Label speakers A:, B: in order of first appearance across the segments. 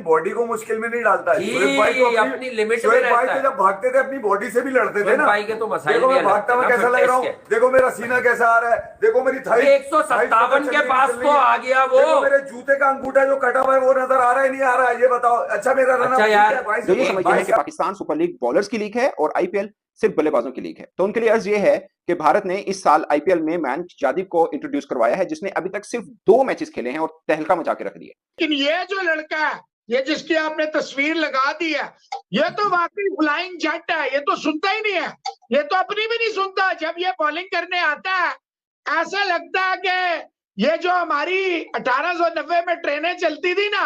A: Body को मुश्किल में नहीं डालता है।
B: शोएब भाई तो अपनी लिमिट में
A: शोएब भाई
B: रहता
A: तो
B: है।
A: जब भागते थे अपनी बॉडी से भी लड़ते थे ना।
B: भाई के तो मसाइल
A: देखो
B: भी
A: मैं
B: अलग
A: भागता
B: थे
A: हुआ
B: ना,
A: कैसा
B: फिर
A: लग रहा हूँ,
B: टेस्ट के।
A: देखो मेरा सीना कैसा आ रहा है, देखो मेरी थाई
B: 157 के पास तो आ गया वो।
A: देखो मेरे जूते का अंगूठा जो कटा हुआ है वो नजर आ रहा है नहीं आ रहा है, ये बताओ। अच्छा मेरा रन
B: अच्छा यार,
C: जो ये समझते हैं कि पाकिस्तान सुपर लीग बॉलर्स की लीग है और आईपीएल सिर्फ बल्लेबाजों की लीग है, तो उनके लिए अर्ज ये है कि भारत ने इस साल आईपीएल में मयंक जादव को इंट्रोड्यूस करवाया है, जिसने अभी तक सिर्फ 2 मैचेस खेले हैं और तहलका मचा के रख दिया।
D: लेकिन ये जो लड़का है, ये जिसकी आपने तस्वीर लगा दी है, ये तो वाकई फ्लाइंग जेट है। ये तो सुनता ही नहीं है, ये तो अपनी भी नहीं सुनता। जब ये बॉलिंग करने आता है ऐसा लगता है कि ये जो हमारी 1890 में ट्रेनें चलती थी ना,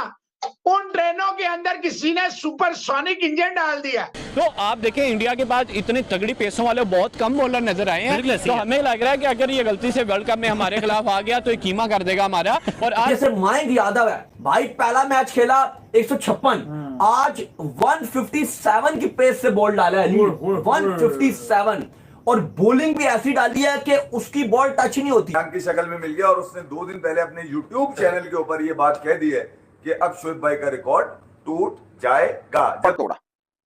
D: उन ट्रेनों के अंदर किसी ने सुपरसोनिक इंजन डाल दिया।
E: तो आप देखें इंडिया के पास इतने तगड़ी पेसों वाले बहुत कम बॉलर नजर आए हैं, तो हमें लग रहा है कि अगर ये गलती से वर्ल्ड कप में हमारे खिलाफ आ गया तो ये कीमा कर देगा हमारा। और आज
F: जैसे मयंक यादव है भाई, पहला मैच खेला 156, आज 157 की पेस से बॉल डाला है, 157, और बॉलिंग भी ऐसी डाली है कि उसकी बॉल टच नहीं होती।
A: मयंक की शक्ल में मिल गया और उसने 2 दिन पहले अपने यूट्यूब चैनल के ऊपर ये बात कह दी है कि अब शोएब भाई का रिकॉर्ड टूट जाएगा।
C: और तोड़ा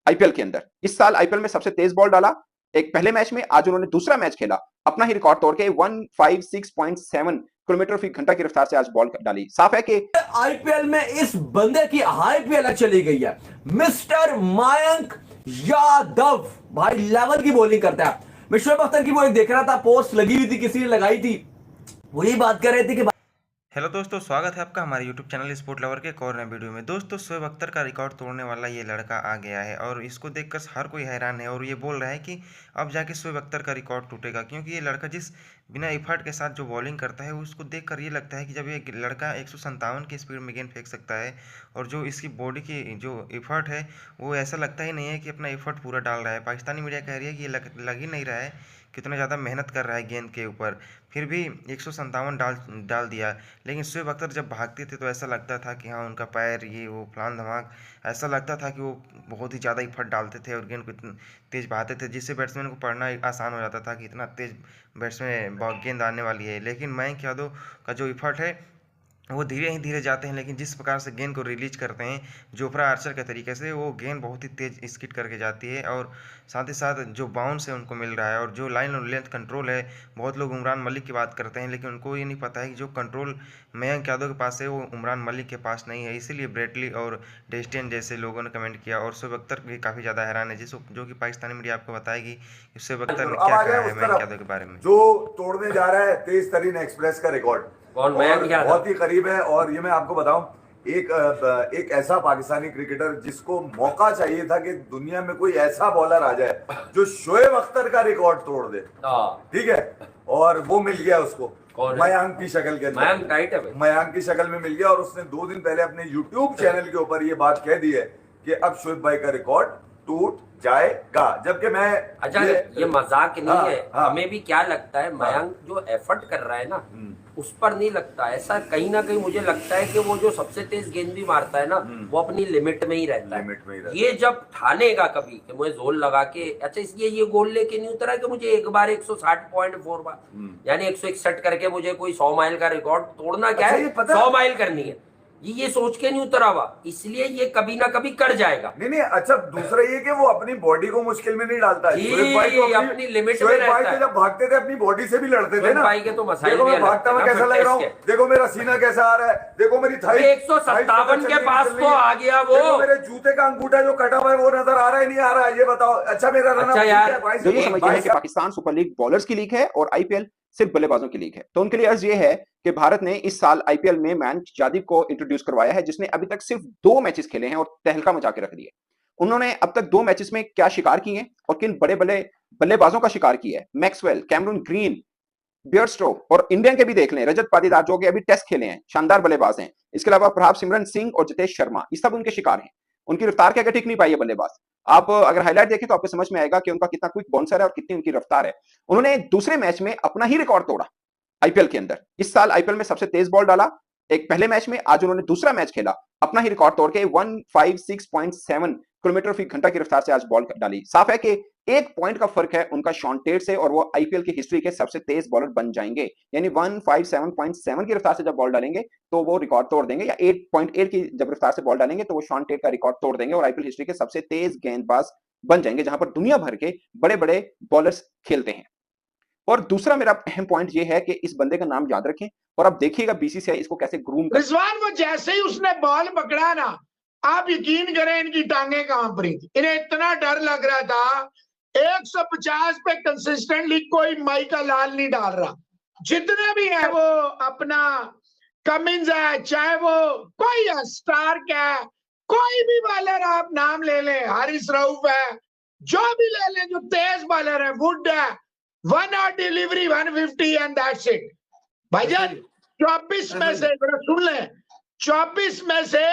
C: आईपीएल के अंदर। इस साल आईपीएल में सबसे तेज बॉल डाला एक पहले मैच में, आज उन्होंने दूसरा मैच खेला, अपना ही रिकॉर्ड तोड़ के 156.7 किलोमीटर फी घंटा की रफ्तार से आज बॉल डाली। साफ है कि
F: आईपीएल में इस बंदे की हाइप भी अलग चली गई है। मिस्टर मयंक यादव भाई लेवल की बॉलिंग करता है। मैं शोएब अख्तर की वो एक देख रहा था, पोस्ट लगी हुई थी, किसी ने लगाई थी, वो यही बात कर रहे थे कि
G: हेलो दोस्तों, स्वागत है आपका हमारे यूट्यूब चैनल स्पोर्ट लवर के एक और नए वीडियो में। दोस्तों, शोएब अख्तर का रिकॉर्ड तोड़ने वाला ये लड़का आ गया है और इसको देखकर हर कोई हैरान है और ये बोल रहा है कि अब जाके शोएब अख्तर का रिकॉर्ड टूटेगा, क्योंकि ये लड़का जिस बिना एफर्ट के साथ जो बॉलिंग करता है उसको देखकर ये लगता है कि जब ये लड़का 157 की स्पीड में गेंद फेंक सकता है और जो इसकी बॉडी की जो एफर्ट है वो ऐसा लगता ही नहीं है कि अपना एफर्ट पूरा डाल रहा है। पाकिस्तानी मीडिया कह रही है कि ये लग ही नहीं रहा है कितना ज़्यादा मेहनत कर रहा है गेंद के ऊपर, फिर भी 157 डाल दिया। लेकिन शोएब अख्तर जब भागते थे तो ऐसा लगता था कि हाँ उनका पैर ये वो फलान धमाक, ऐसा लगता था कि वो बहुत ही ज़्यादा एफर्ट डालते थे और गेंद को इतना तेज़ बहाते थे जिससे बैट्समैन को पढ़ना आसान हो जाता था कि इतना तेज़ बैट्समैन गेंद आने वाली है। लेकिन मयंक यादव का जो एफर्ट है वो धीरे ही धीरे जाते हैं, लेकिन जिस प्रकार से गेंद को रिलीज करते हैं जोफ्रा आर्चर के तरीके से, वो गेंद बहुत ही तेज़ स्किट करके जाती है और साथ ही साथ जो बाउंस है उनको मिल रहा है और जो लाइन और लेंथ कंट्रोल है। बहुत लोग उमरान मलिक की बात करते हैं लेकिन उनको ये नहीं पता है कि जो कंट्रोल मयंक यादव के पास है वो उमरान मलिक के पास नहीं है। इसीलिए ब्रेटली और डेस्टियन जैसे लोगों ने कमेंट किया और शोएब अख्तर भी काफ़ी ज़्यादा हैरान है, जो कि पाकिस्तानी मीडिया आपको बताएगी कि शोएब अख्तर ने क्या कहा है मयंक यादव के बारे में।
A: जो तोड़ने जा रहा है तेज तरीन एक्सप्रेस का रिकॉर्ड, बहुत ही करीब है। और ये मैं आपको बताऊं, एक ऐसा पाकिस्तानी क्रिकेटर जिसको मौका चाहिए था कि दुनिया में कोई ऐसा बॉलर आ जाए जो शोएब अख्तर का रिकॉर्ड तोड़ दे, ठीक है, और वो मिल गया उसको मयंक की शक्ल के अंदर, मयंक की शक्ल में मिल गया और उसने 2 दिन पहले अपने यूट्यूब चैनल के ऊपर ये बात कह दी है कि अब शोएब भाई का रिकॉर्ड टूट जाएगा। जबकि मैं
B: अच्छा ये मजाक नहीं है, हमें भी क्या लगता है मयंक जो एफर्ट कर रहा है ना उस पर नहीं लगता, ऐसा कहीं ना कहीं मुझे लगता है कि वो जो सबसे तेज गेंद भी मारता है ना वो अपनी लिमिट में ही रहता है। ये जब ठानेगा कभी कि मुझे जोर लगा के, अच्छा इसलिए ये गोल लेके नहीं उतरा कि मुझे एक बार 160.4 बार यानी 161 करके मुझे कोई 100 माइल का रिकॉर्ड तोड़ना क्या है, 100 माइल करनी है, ये सोच के नहीं उतरा हुआ, इसलिए ये कभी ना कभी कर जाएगा।
A: नहीं, अच्छा दूसरा ये कि वो अपनी बॉडी को मुश्किल में नहीं डालता है।
B: शोएब भाई तो अपनी लिमिट में रहता है।
A: जब भागते थे अपनी बॉडी से भी लड़ते थे ना।
B: भाई के तो मसाइल
A: देखो मैं भागता हुआ कैसा लग रहा हूँ, देखो मेरा सीना कैसा आ रहा है, देखो मेरी थाई
B: 157 के पास तो आ गया वो।
A: देखो मेरे जूते का अंगूठा जो कटा हुआ है वो नजर आ रहा है नहीं आ रहा है, ये बताओ। अच्छा मेरा रन
C: जो ये समझते हैं कि पाकिस्तान सुपर लीग बॉलर्स की लीग है और आईपीएल सिर्फ बल्लेबाजों की लीग है, तो उनके लिए अर्ज ये है कि भारत ने इस साल आईपीएल में मयंक जादव को इंट्रोड्यूस करवाया है, जिसने अभी तक सिर्फ 2 मैचेस खेले हैं और तहलका मचा के रख दिए। उन्होंने अब तक 2 मैचेस में क्या शिकार किए हैं और किन बड़े बड़े बल्लेबाजों का शिकार किया है, मैक्सवेल, कैमरून ग्रीन, बियरस्टो और इंडियन के भी देख लें, रजत पाटीदार जो कि अभी टेस्ट खेले हैं, शानदार बल्लेबाज हैं। इसके अलावा प्रभाव सिमरन सिंह और जितेश शर्मा, ये सब उनके शिकार हैं। उनकी रफ्तार क्या टिक नहीं पाई है बल्लेबाज। आप अगर हाईलाइट देखें तो आपको समझ में आएगा कि उनका कितना क्विक बाउंसर है और कितनी उनकी रफ्तार है। उन्होंने दूसरे मैच में अपना ही रिकॉर्ड तोड़ा आईपीएल के अंदर। इस साल आईपीएल में सबसे तेज बॉल डाला एक पहले मैच में, आज उन्होंने दूसरा मैच खेला, अपना ही रिकॉर्ड तोड़ के 156.7 किलोमीटर फी घंटा की रफ्तार से आज बॉल डाली। साफ है कि 1 पॉइंट का फर्क है उनका शॉन टेट से और वो आईपीएल की हिस्ट्री के सबसे तेज बॉलर बन जाएंगे। यानी 157.7 की रफ्तार से जब बॉल डालेंगे तो वो रिकॉर्ड तोड़ देंगे, या 8.8 की जब रफ्तार से बॉल डालेंगे तो वो शॉन टेट का रिकॉर्ड तोड़ देंगे और आईपीएल हिस्ट्री के सबसे तेज गेंदबाज बन जाएंगे, जहां पर दुनिया भर के बड़े बड़े बॉलर्स खेलते हैं। और दूसरा मेरा अहम पॉइंट ये है कि इस बंदे का नाम याद रखें और अब देखिएगा बीसीसीआई इसको कैसे ग्रूम कर।
D: रिजवान वो जैसे ही उसने बॉल पकड़ा ना, आप यकीन करें इनकी टांगें कांप रही थी, इन्हें इतना डर लग रहा था। 150 पे कंसिस्टेंटली कोई माई का लाल नहीं डाल रहा, जितने भी है वो अपना कमिंस है, चाहे वो कोई है, स्टार्क है, कोई भी बॉलर आप नाम ले लें, हारिस रऊफ है, जो भी ले लें जो तेज बॉलर है, वुड है, 1 hour delivery 150 and that's it. भाईजान 24 में से सुन लें, 24 में से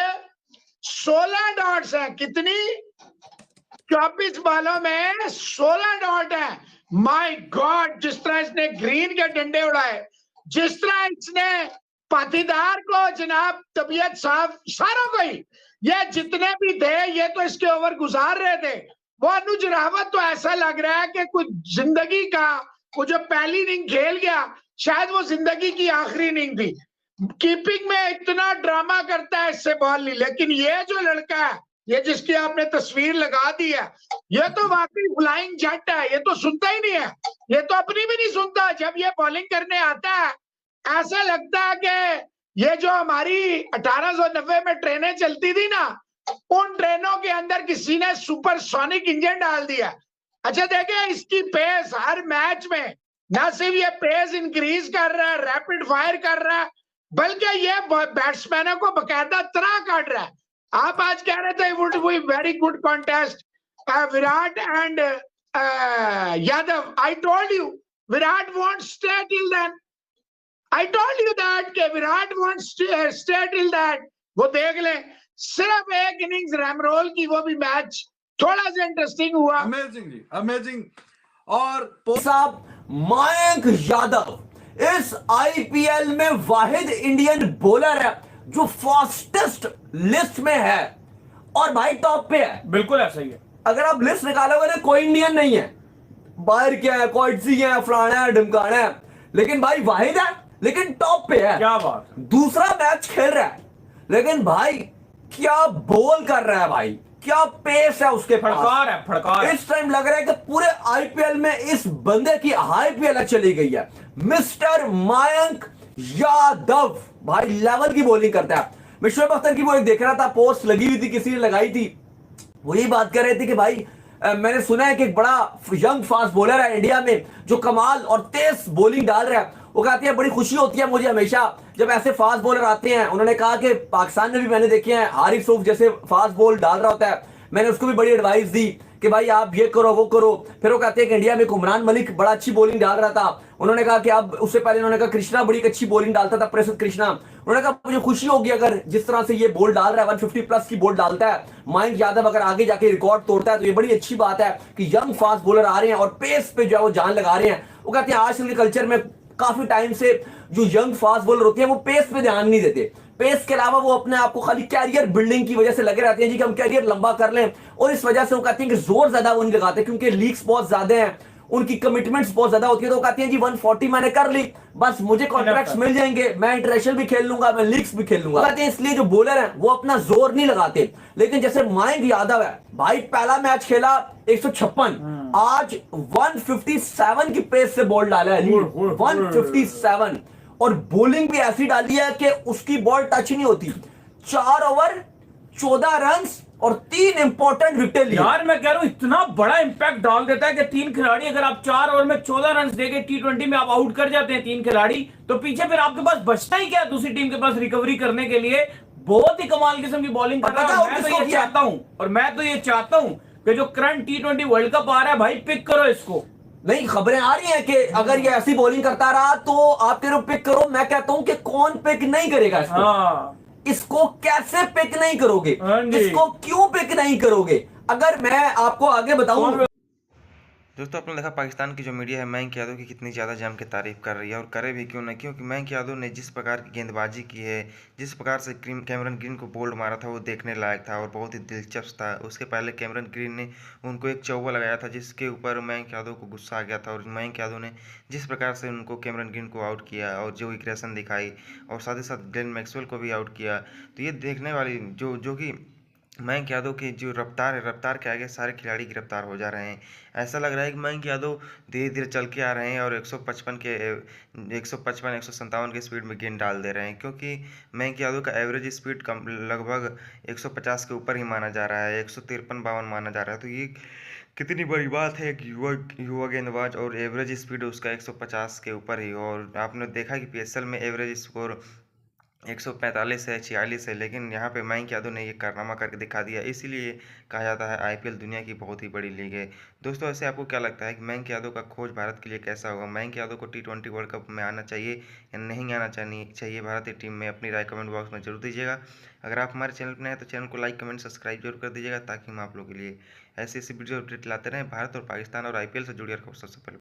D: 16 डॉट्स हैं। कितनी? 24 बॉलों में 16 डॉट है। माय गॉड, जिस तरह इसने ग्रीन के डंडे उड़ाए, जिस तरह इसने पाटीदार को, जनाब तबीयत साफ, सारों को ही, ये जितने भी थे ये तो इसके ओवर गुजार रहे थे। वो अनुज रावत तो ऐसा लग रहा है कि कुछ जिंदगी का, वो जो पहली इनिंग खेल गया शायद वो जिंदगी की आखिरी इनिंग थी। कीपिंग में इतना ड्रामा करता है, इससे बॉल नहीं। लेकिन ये जो लड़का है, ये जिसकी आपने तस्वीर लगा दी है, ये तो वाकई फ्लाइंग जेट है। ये तो सुनता ही नहीं है, ये तो अपनी भी नहीं सुनता। जब ये बॉलिंग करने आता है ऐसा लगता है कि ये जो हमारी 1890 में ट्रेनें चलती थी ना, उन ट्रेनों के अंदर किसी ने सुपरसोनिक इंजन डाल दिया। अच्छा देखे इसकी पेस हर मैच में, ना सिर्फ ये पेस इंक्रीज कर रहा है, रैपिड फायर कर रहा है, बल्कि ये बैट्समैनों को बकायदा तना काट रहा है। आप आज कह रहे थे would be very good contest Virat and Yadav. I told you Virat won't stay till then. I told you that कि Virat won't stay till that. वो देख लें, सिर्फ एक इनिंग्स रैमरोल की, वो भी मैच थोड़ा सा इंटरेस्टिंग हुआ।
H: अमेजिंग जी, अमेजिंग। और
F: साहब मयंक यादव इस आईपीएल में वाहिद इंडियन बॉलर है जो फास्टेस्ट लिस्ट में है और भाई टॉप पे है।
E: बिल्कुल ऐसा ही है।
F: अगर आप लिस्ट निकालोगे ना, कोई इंडियन नहीं है, बाहर क्या है, कोइट्सी है, फलाना है, ढमकाना है, लेकिन भाई वाहिद है, लेकिन टॉप पे है।
E: क्या बात।
F: दूसरा मैच खेल रहा है, लेकिन भाई क्या बॉल कर रहा है भाई, क्या पेस है उसके पास,
E: फड़कार है, फड़कार।
F: इस टाइम लग रहा है कि पूरे आईपीएल में इस बंदे की आईपीएल चली गई है। मिस्टर मयंक यादव भाई लेवल की बॉलिंग करता है। मैं शोएब अख्तर की वो एक देख रहा था, पोस्ट लगी हुई थी, किसी ने लगाई थी, वो यही बात कर रहे थे कि भाई मैंने सुना है कि एक बड़ा यंग फास्ट बॉलर है इंडिया में जो कमाल और तेज बॉलिंग डाल रहा है। वो कहती है बड़ी खुशी होती है मुझे हमेशा जब ऐसे फास्ट बॉलर आते हैं। उन्होंने कहा कि पाकिस्तान में भी मैंने देखे हैं, हारिस रऊफ जैसे फास्ट बॉल डाल रहा होता है, मैंने उसको भी बड़ी एडवाइस दी कि भाई आप ये करो वो करो। फिर वो कहते हैं कि इंडिया में उमरान मलिक बड़ा अच्छी बॉलिंग डाल रहा था, उन्होंने कहा कि अब उससे पहले उन्होंने कहा कृष्णा बड़ी अच्छी बॉलिंग डालता था, प्रसिद्ध कृष्णा। उन्होंने कहा मुझे खुशी होगी अगर जिस तरह से ये बॉल डाल रहा है, 150 प्लस की बॉल डालता है मयंक यादव, अगर आगे जाके रिकॉर्ड तोड़ता है तो ये बड़ी अच्छी बात है कि यंग फास्ट बॉलर आ रहे हैं और पेस पे जो है वो जान लगा रहे हैं। वो कहते हैं आजकल के कल्चर में काफी टाइम से जो यंग फास्ट बॉलर होते हैं वो पेस पे ध्यान नहीं देते, पेस के अलावा वो अपने आप को खाली कैरियर बिल्डिंग की वजह से लगे रहते हैं जी कि हम कैरियर लंबा कर लें, और इस वजह से वो कहते हैं कि जोर ज्यादा वो नहीं लगाते क्योंकि लीग्स बहुत ज्यादा हैं, उनकी कमिटमेंट्स बहुत ज्यादा होती है। तो वो कहते हैं जी 140 मैंने कर ली, बस मुझे कॉन्ट्रैक्ट्स मिल जाएंगे, मैं इंटरनेशनल भी खेल लूंगा, मैं लीग्स भी खेल लूंगा। कहते हैं इसलिए जो बॉलर हैं वो अपना जोर नहीं लगाते। लेकिन जैसे मयंक यादव है भाई, पहला मैच खेला 156, आज 157 की पेस से बॉल डाला है, 157, और बॉलिंग भी ऐसी डाली है कि उसकी बॉल टच नहीं होती। 4 ओवर 14 रन और 3 इंपॉर्टेंट विकेट लिए।
E: यार मैं कह रहा हूं इतना बड़ा इंपैक्ट डाल देता है कि 3 खिलाड़ी अगर आप 4 ओवर में 14 रन देके T20 में आप आउट कर जाते हैं 3 खिलाड़ी, तो पीछे फिर आपके पास बचता ही क्या दूसरी टीम के पास रिकवरी करने के लिए। बहुत ही कमाल किस्म की बॉलिंग कर रहा है। मैं तो ये चाहता हूं कि जो करंट T20 वर्ल्ड कप आ रहा है भाई, पिक करो इसको।
F: नहीं, खबरें आ रही हैं कि अगर ये ऐसी बॉलिंग करता रहा तो आप कह रहे हो पिक करो, मैं कहता हूं कि कौन पिक नहीं करेगा इसको। इसको कैसे पिक नहीं करोगे, इसको क्यों पिक नहीं करोगे? अगर मैं आपको आगे बताऊं
G: दोस्तों आपने देखा पाकिस्तान की जो मीडिया है मयंक यादव की कितनी ज़्यादा जम के तारीफ कर रही है, और करे भी क्यों ना, क्योंकि मयंक यादव ने जिस प्रकार की गेंदबाजी की है, जिस प्रकार से कैमरन ग्रीन को बोल्ड मारा था, वो देखने लायक था और बहुत ही दिलचस्प था। उसके पहले कैमरन ग्रीन ने उनको एक चौका लगाया था जिसके ऊपर मयंक यादव को गुस्सा आ गया था, और मयंक यादव ने जिस प्रकार से उनको कैमरन ग्रीन को आउट किया और जो एग्रेशन दिखाई, और साथ ही साथ ग्लेन मैक्सवेल को भी आउट किया, तो ये देखने वाली जो कि मयंक यादव की जो रफ्तार है, रफ्तार के आगे सारे खिलाड़ी गिरफ्तार हो जा रहे हैं। ऐसा लग रहा है कि मयंक यादव धीरे धीरे चल के आ रहे हैं और 155 के स्पीड में गेंद डाल दे रहे हैं, क्योंकि मयंक यादव का एवरेज स्पीड कम लगभग 150 के ऊपर ही माना जा रहा है, 153-52 माना जा रहा है। तो ये कितनी बड़ी बात है कि युवा गेंदबाज और एवरेज स्पीड उसका 150 के ऊपर ही। और आपने देखा कि पीएसएल में एवरेज स्कोर 145 है, 46 है, लेकिन यहाँ पे मयंक यादव ने ये कारनामा करके दिखा दिया। इसीलिए कहा जाता है आईपीएल दुनिया की बहुत ही बड़ी लीग है। दोस्तों ऐसे आपको क्या लगता है कि मयंक यादव का खोज भारत के लिए कैसा होगा? मयंक यादव को T20 वर्ल्ड कप में आना चाहिए या नहीं आना चाहिए भारतीय टीम में? अपनी राय कमेंट बॉक्स में जरूर दीजिएगा। अगर आप हमारे चैनल पर नए हैं तो चैनल को लाइक, कमेंट, सब्सक्राइब जरूर कर दीजिएगा, ताकि हम आप लोगों के लिए ऐसी वीडियो अपडेट लाते रहें। भारत और पाकिस्तान और आईपीएल से जुड़ी हर खबर सबसे पहले